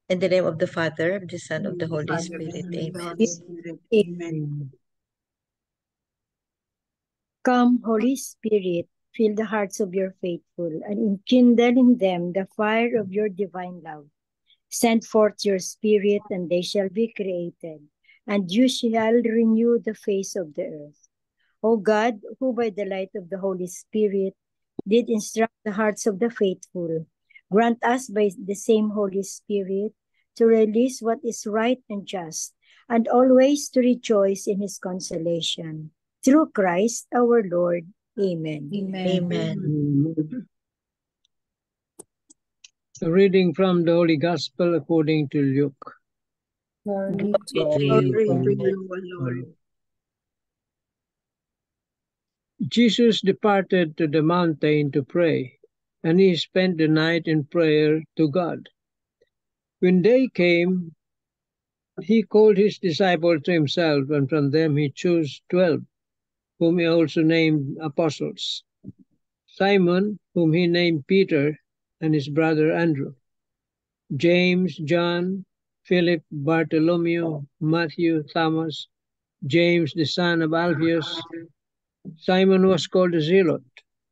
In the name of the Father, of the Son, of the Holy Spirit. Amen. Amen. Come, Holy Spirit, fill the hearts of your faithful, and enkindle in them the fire of your divine love. Send forth your Spirit, and they shall be created, and you shall renew the face of the earth. O God, who by the light of the Holy Spirit did instruct the hearts of the faithful, grant us by the same Holy Spirit to release what is right and just, and always to rejoice in his consolation. Through Christ our Lord. Amen. Amen. A reading from the Holy Gospel according to Luke. Glory to you, Lord. Jesus departed to the mountain to pray, and he spent the night in prayer to God. When day came, he called his disciples to himself, and from them he chose 12, whom he also named apostles. Simon, whom he named Peter, and his brother Andrew, James, John, Philip, Bartholomew, Matthew, Thomas, James the son of Alphaeus, Simon was called the Zealot,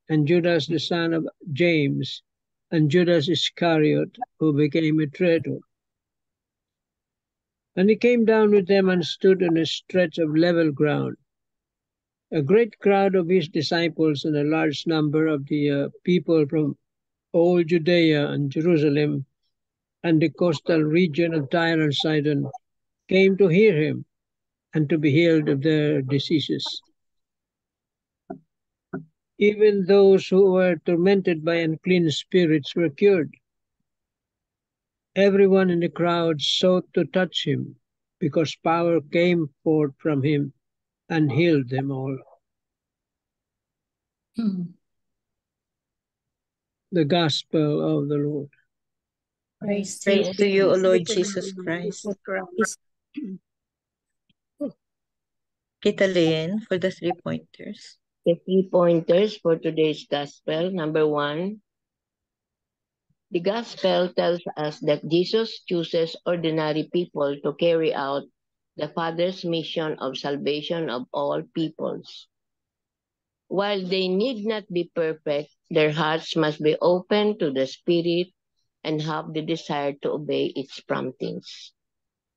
and Judas the son of James, and Judas Iscariot, who became a traitor. And he came down with them and stood on a stretch of level ground. A great crowd of his disciples and a large number of the people from all Judea and Jerusalem and the coastal region of Tyre and Sidon came to hear him and to be healed of their diseases. Even those who were tormented by unclean spirits were cured. Everyone in the crowd sought to touch him, because power came forth from him and healed them all. The Gospel of the Lord. Praise to you, O Lord Jesus Christ. Kita Lynn for the 3 pointers. The 3 pointers for today's Gospel. Number 1, the Gospel tells us that Jesus chooses ordinary people to carry out the Father's mission of salvation of all peoples. While they need not be perfect, their hearts must be open to the Spirit and have the desire to obey its promptings.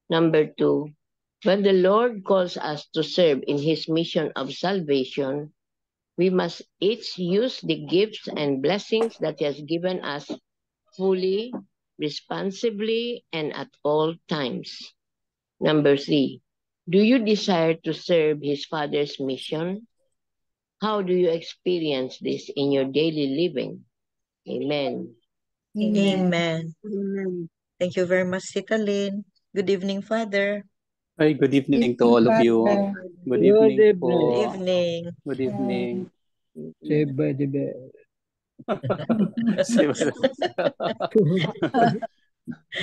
Number 2, when the Lord calls us to serve in his mission of salvation, we must each use the gifts and blessings that he has given us fully, responsibly, and at all times. Number 3, do you desire to serve his Father's mission? How do you experience this in your daily living? Amen. Amen. Thank you very much, Tita Lynn. Good evening, Father. Hi, good evening to all of you. Good Good evening po. Good evening. Good evening. Saved by the bell.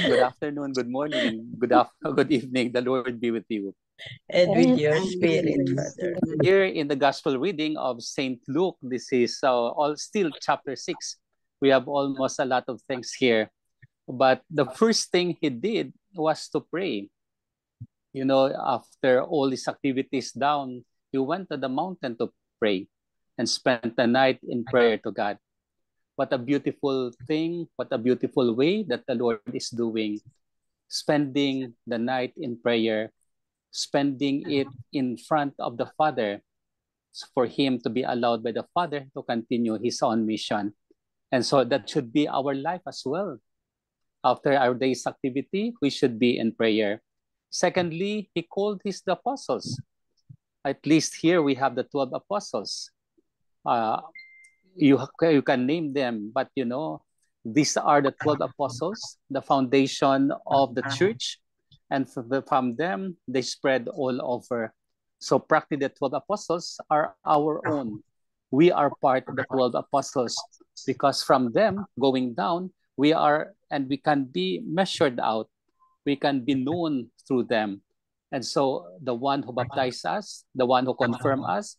Good afternoon, good morning, and good evening. The Lord be with you. And with your spirit, Father. Here in the Gospel reading of St. Luke, this is all still chapter 6. We have almost a lot of things here. But the first thing he did was to pray. You know, after all these activities down, he went to the mountain to pray and spent the night in prayer to God. What a beautiful thing, what a beautiful way that the Lord is doing. Spending the night in prayer, spending it in front of the Father for him to be allowed by the Father to continue his own mission. And so that should be our life as well. After our day's activity, we should be in prayer. Secondly, he called his apostles. At least here we have the 12 apostles. You can name them, but you know, these are the 12 apostles, the foundation of the church. And from them, they spread all over. So practically the 12 apostles are our own. We are part of the 12 apostles because from them going down, we are, and we can be measured out. We can be known through them. And so the one who baptized us, the one who confirmed us,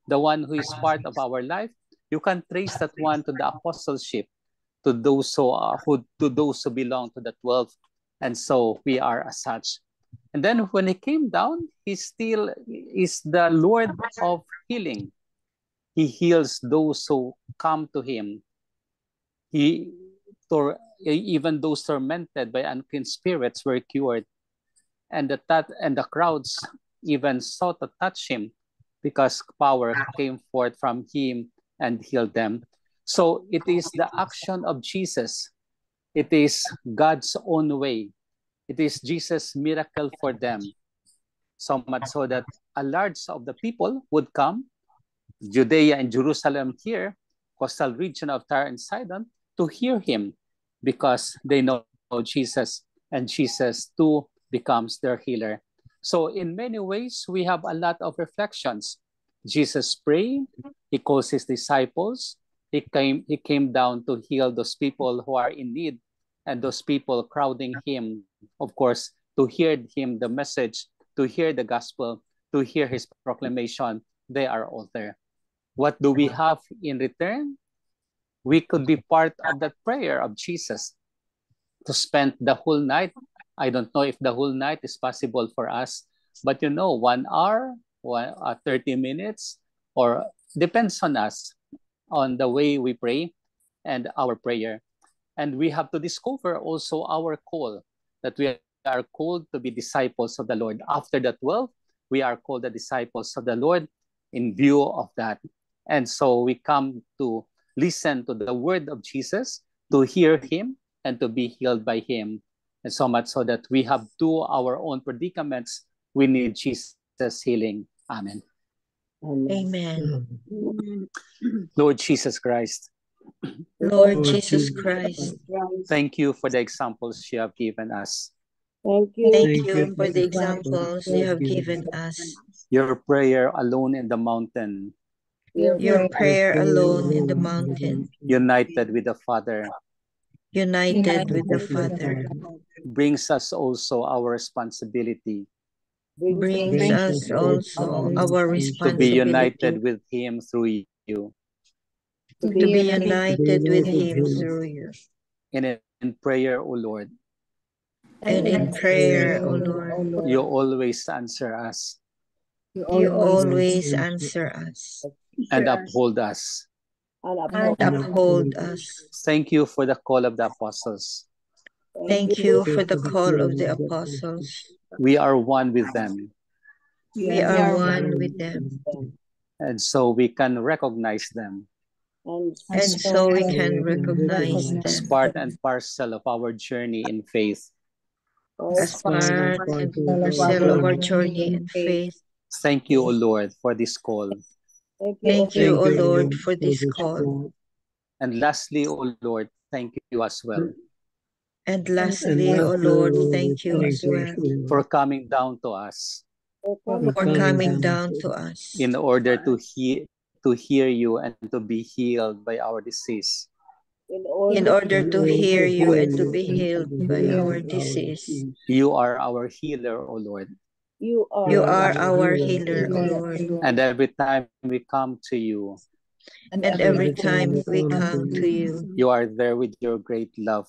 the one who is part of our life, you can trace that one to the apostleship, to those who belong to the 12 And so we are as such. And then when he came down, he still is the Lord of healing. He heals those who come to him. Even those tormented by unclean spirits were cured. And the crowds even sought to touch him because power came forth from him and healed them. So it is the action of Jesus. It is God's own way. It is Jesus' miracle for them. So much so that a large of the people would come, Judea and Jerusalem here, coastal region of Tyre and Sidon, to hear him because they know Jesus, and Jesus too becomes their healer. So in many ways, we have a lot of reflections. Jesus prayed, he calls his disciples, he came down to heal those people who are in need, and those people crowding him, of course, to hear him, the message, to hear the gospel, to hear his proclamation, they are all there. What do we have in return? We could be part of that prayer of Jesus to spend the whole night. I don't know if the whole night is possible for us, but 1 hour, 30 minutes, or depends on us, on the way we pray and our prayer. And we have to discover also our call, that we are called to be disciples of the Lord. After the 12, we are called the disciples of the Lord in view of that. And so we come to listen to the word of Jesus, to hear him, and to be healed by him. And so much so that we have to our own predicaments, we need Jesus' healing. Amen. Amen. Lord Jesus Christ. Lord Jesus Christ. Thank you for the examples you have given us. Thank you for the examples you have given us. Your prayer alone in the mountain. Your prayer alone in the mountain. United with the Father. United with the Father. Brings us also our responsibility. Brings us also our To be responsibility. united with him through you. To be united with him through you. And in prayer, O Lord. And in prayer, O Lord. You always answer us. You always answer us. And uphold us. And uphold us. Thank you for the call of the apostles. Thank you for the call of the apostles. We are one with them. We are one with them. And so we can recognize them And so we can recognize as them part and parcel of our journey in faith. as part and parcel of our journey in faith. Thank you, O Lord, for this call. Thank you, O Lord, for this call. And lastly, O Lord, thank you as well. And lastly, O Lord, thank you as well for coming down to us. for coming down to us In order to hear you and to be healed by our disease. in order to hear you and to be healed by our disease. You are our healer, O Lord. You are our healer, O Lord. And every time we come to you, And every time we come to you, you are there with your great love.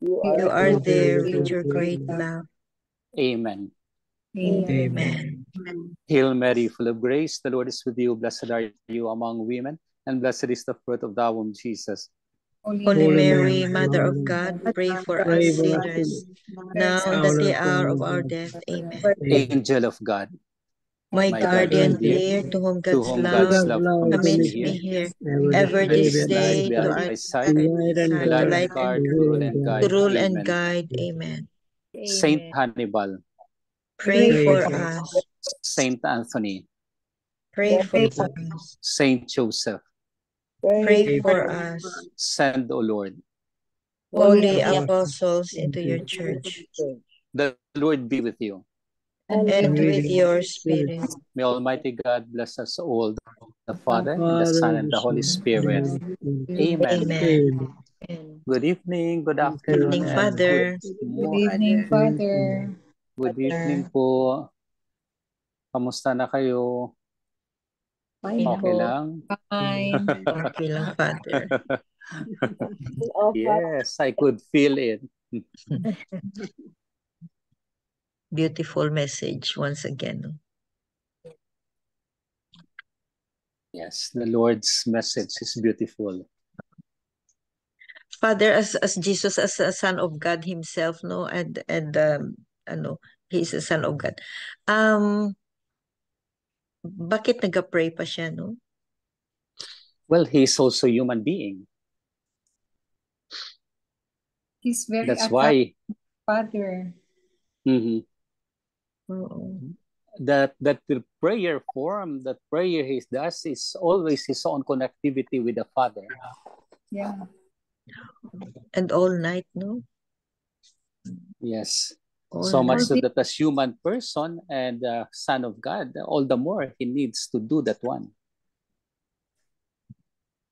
you are there with your great love. Amen. Amen. Hail Mary, full of grace, the Lord is with you. Blessed are you among women, and blessed is the fruit of thy womb, Jesus. Holy Mary, Mother of God, pray for us sinners, now and at the hour of our death. Amen. Angel of God, My my guardian guardian dear, dear, to whom to God's whom love God's love commits commits me me here, Ever ever this this day day, be to at our thy side, to to light light and guard, and to rule and to guide. rule and Amen. guide. Amen. Saint Hannibal, Pray for for us. Saint Anthony, Pray for us. Saint Joseph, Pray for us. send, O Lord. Holy apostles into your church, The Lord be with you. and with your spirit. May Almighty God bless us all, the Father, and the Son, and the Holy Spirit. Amen. Amen. Good evening, good Good afternoon, evening, and Father. good evening, Father. Good evening po. Kamusta na kayo? Fine Okay po. lang? Fine. Okay lang, Father. Yes, I could feel it. Beautiful message once again. Yes, the Lord's message is beautiful. Father, as Jesus, as a son of God himself, no, and he's a son of God. Bakit nag-pray pa siya, no? Well, he's also a human being. He's very That's attached why to Father. that the prayer form, that prayer he does is always his own connectivity with the Father. Yeah. And all night, no? Yes. All So much night. so that as human person and Son of God, all the more he needs to do that one.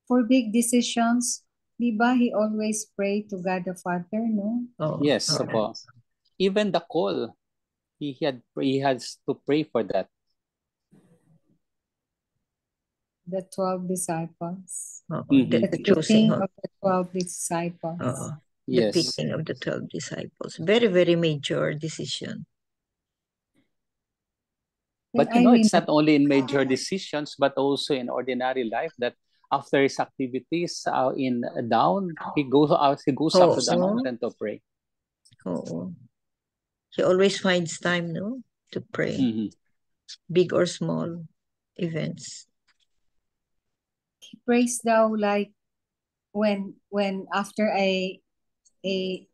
For big decisions, di ba, he always pray to God the Father, no? Yes, Apo. Even the call, he has to pray for that. The 12 disciples. The The choosing of the 12 disciples. the Yes. picking of the 12 disciples. Very, very major decision. But you know, it's not only in major decisions, but also in ordinary life that after his activities he goes up to the mountain to pray. He always finds time, no, to pray. Big or small events. He prays daw like when after an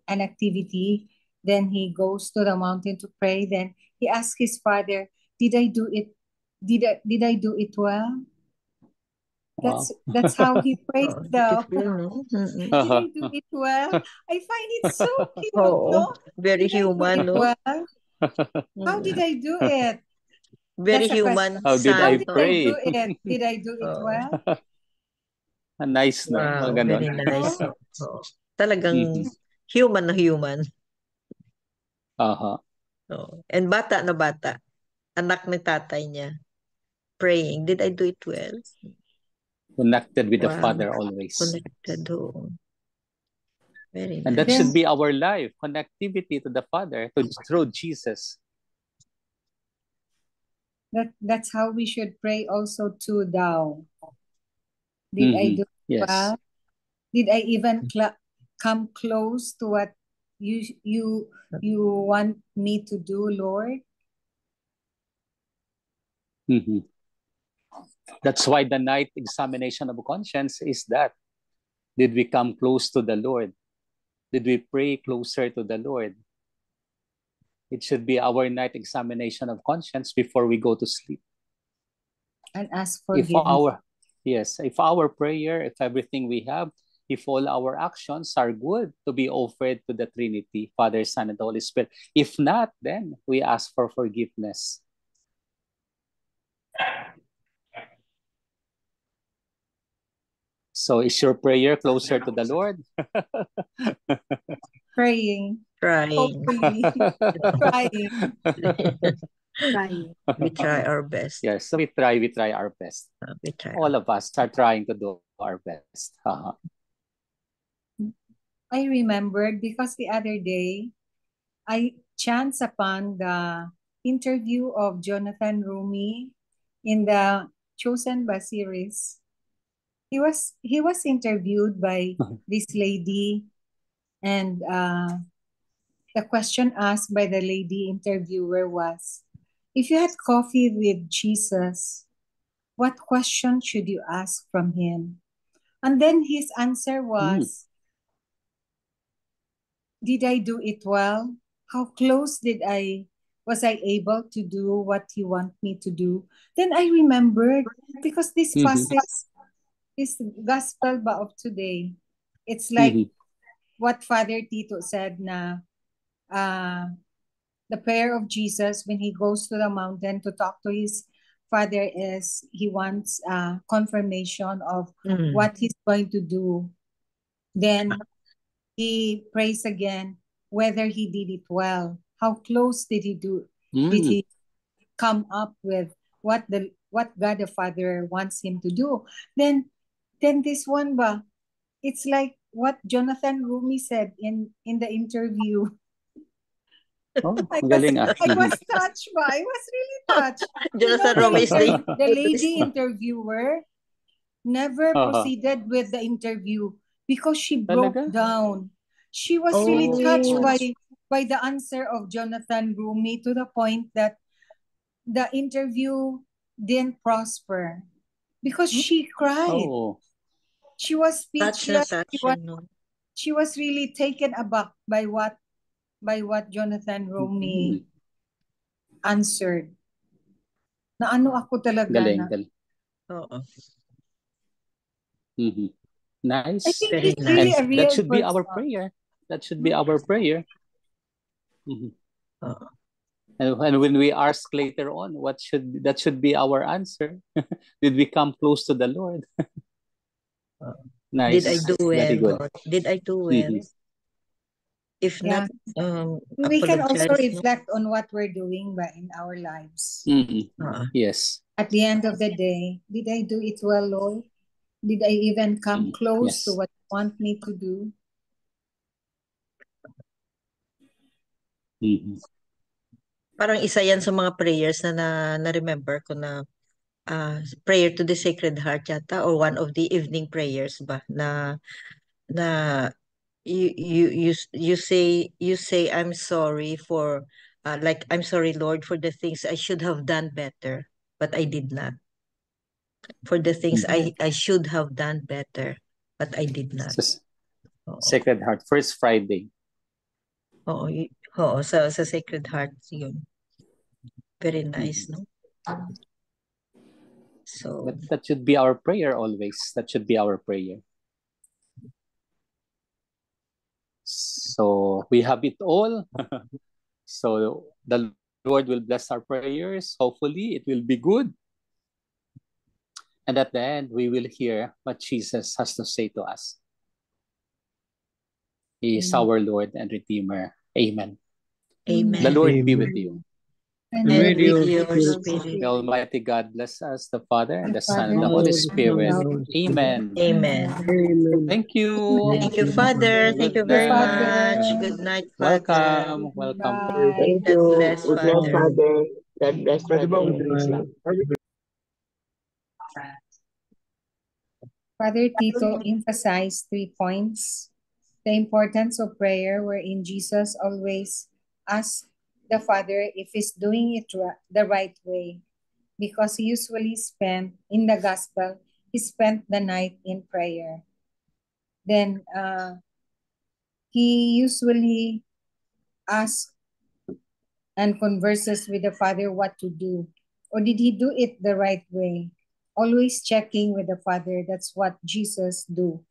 activity, then he goes to the mountain to pray. Then he asks his Father, "Did I do it? Did I do it well?" That's how he prays though. Did I do it well? I find it so cute, no? Very human, no? Well? How did I do it? Very human. How did I pray? Do it? Did I do it well? Nice, no? Wow, very nice. Talagang human na human. And bata na bata. Anak ni tatay niya. Praying. Did I do it well? Connected with the Father always. Connected. Very nice. And that should be our life. Connectivity to the Father through Jesus. That's how we should pray also too, Thou. Did I do it well? Did I even come close to what you want me to do, Lord? That's why the night examination of conscience is that. Did we come close to the Lord? Did we pray closer to the Lord? It should be our night examination of conscience before we go to sleep. And ask forgiveness. If our prayer, if everything we have, if all our actions are good, to be offered to the Trinity, Father, Son, and Holy Spirit. If not, then we ask for forgiveness. So is your prayer closer to the Lord? Trying. Trying. We try our best. Yes, so we try our best. All of us are trying to do our best. I remembered because the other day, I chanced upon the interview of Jonathan Rumi in the Chosen Ba series. He was interviewed by this lady, and the question asked by the lady interviewer was, if you had coffee with Jesus, what question should you ask from him? And then his answer was, did I do it well? How close was I able to do what he want me to do? Then I remembered, because this passage is gospel ba of today. It's like what Father Tito said na the prayer of Jesus when he goes to the mountain to talk to his Father is he wants confirmation of what he's going to do. Then he prays again whether he did it well. How close did he do? Did he come up with what God the Father wants him to do? Then this one ba, it's like what Jonathan Rumi said in the interview. Oh, I galing ah. was touched by. I was really touched. Jonathan Rumi is the lady interviewer never proceeded with the interview because she broke Talaga? down. She was really touched by the answer of Jonathan Rumi to the point that the interview didn't prosper because she cried. Oh, She was touch na speechless. touch, no? She was really taken aback by what Jonathan Rumi answered. Na ano ako talaga galing, na. galing. Oo. Nice. I think Very he's really nice. a real That should be our person. prayer. That should be our prayer. Oo. And when we ask later on, that should be our answer? Did we come close to the Lord? Nice. Did I do Very well? good. Or did I do well? If not, We can also apologize, no? reflect on what we're doing in our lives. Yes. At the end of the day, did I do it well, Lord? Did I even come close to what you want me to do? Parang isa yan sa mga prayers na remember ko na prayer to the Sacred Heart yata, or one of the evening prayers ba na you say I'm sorry for like, I'm sorry, Lord, for the things I should have done better but I did not, for the things I should have done better but I did not. Sacred Heart, First Friday. Oo, sa Sacred Heart yun. Very nice, no? So, but that should be our prayer always. That should be our prayer. So we have it all. So the Lord will bless our prayers. Hopefully it will be good. And at the end, we will hear what Jesus has to say to us. He is our Lord and Redeemer. Amen. Amen. The Lord be with you. And with your spirit. spirit. The Almighty God bless us, the Father, and the Son, and Father, the Holy and Spirit. the Holy Spirit. Amen. Amen. Amen. Thank you. Thank you, Father. Thank you Good very night. much. Good night, Father. Welcome. Welcome. bye. Thank God you. bless, Good night, Father. Father. God bless, Pwede ba Father. Father Tito emphasized 3 points. The importance of prayer, wherein Jesus always asked the Father if he's doing it the right way, because he usually spent, in the gospel, he spent the night in prayer. Then he usually asks and converses with the Father what to do. Or did he do it the right way? Always checking with the Father. That's what Jesus do.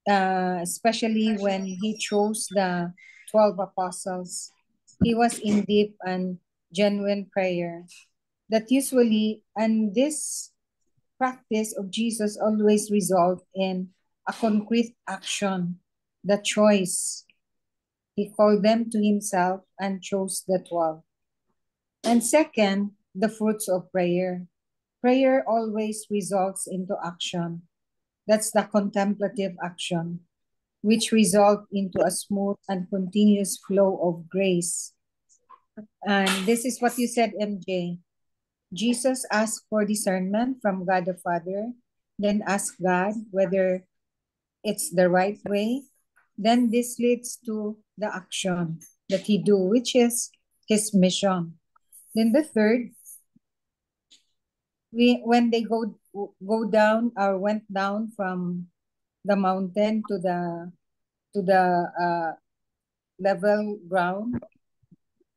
Especially when he chose the 12 apostles. He was in deep and genuine prayer. That usually, and this practice of Jesus always result in a concrete action, the choice. He called them to himself and chose the 12. And second, the fruits of prayer. Prayer always results into action. That's the contemplative action, which result into a smooth and continuous flow of grace. And this is what you said, MJ. Jesus asked for discernment from God the Father, then asked God whether it's the right way. Then this leads to the action that he do, which is his mission. Then the third, when they go down or went down from the mountain to the level ground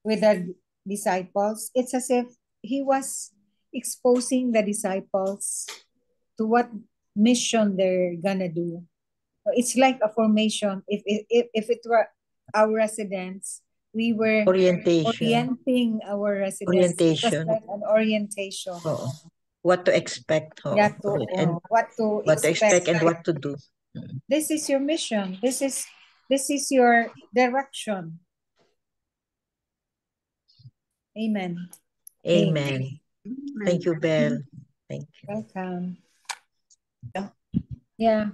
with the disciples, it's as if he was exposing the disciples to what mission they're gonna do. It's like a formation. If it were our residents, we were orienting our residents. It was like an orientation. What to expect. Yeah, and what to expect and what to do. This is your mission. This is your direction. Amen. Amen. Thank you, Belle. Thank you. Welcome. Yeah.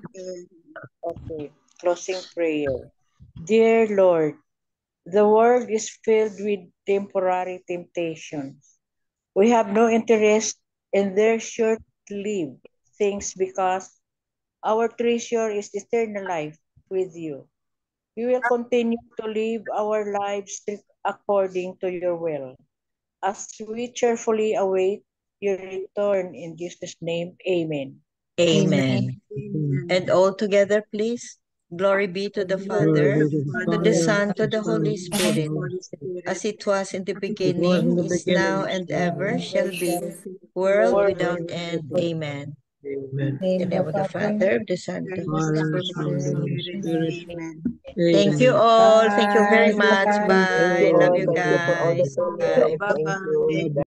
Okay, closing prayer. Dear Lord, the world is filled with temporary temptations. We have no interest in their short-lived things because our treasure is eternal life with you. We will continue to live our lives according to your will, as we cheerfully await your return in Jesus' name. Amen. Amen. And all together, please. Glory be to the Father, to the Son, to the Holy Spirit, as it was in the beginning, is now, and ever shall be, world without end. Amen. Amen. In the name of the Father, of the Son, of the Holy Father, Son, and Holy Spirit. Spirit. Amen. Thank you Amen. all. Thank you very Bye. much. Bye. Thank you Bye. Love all. you Thank you for all the guys. prayers. Bye. Thank you. Bye-bye.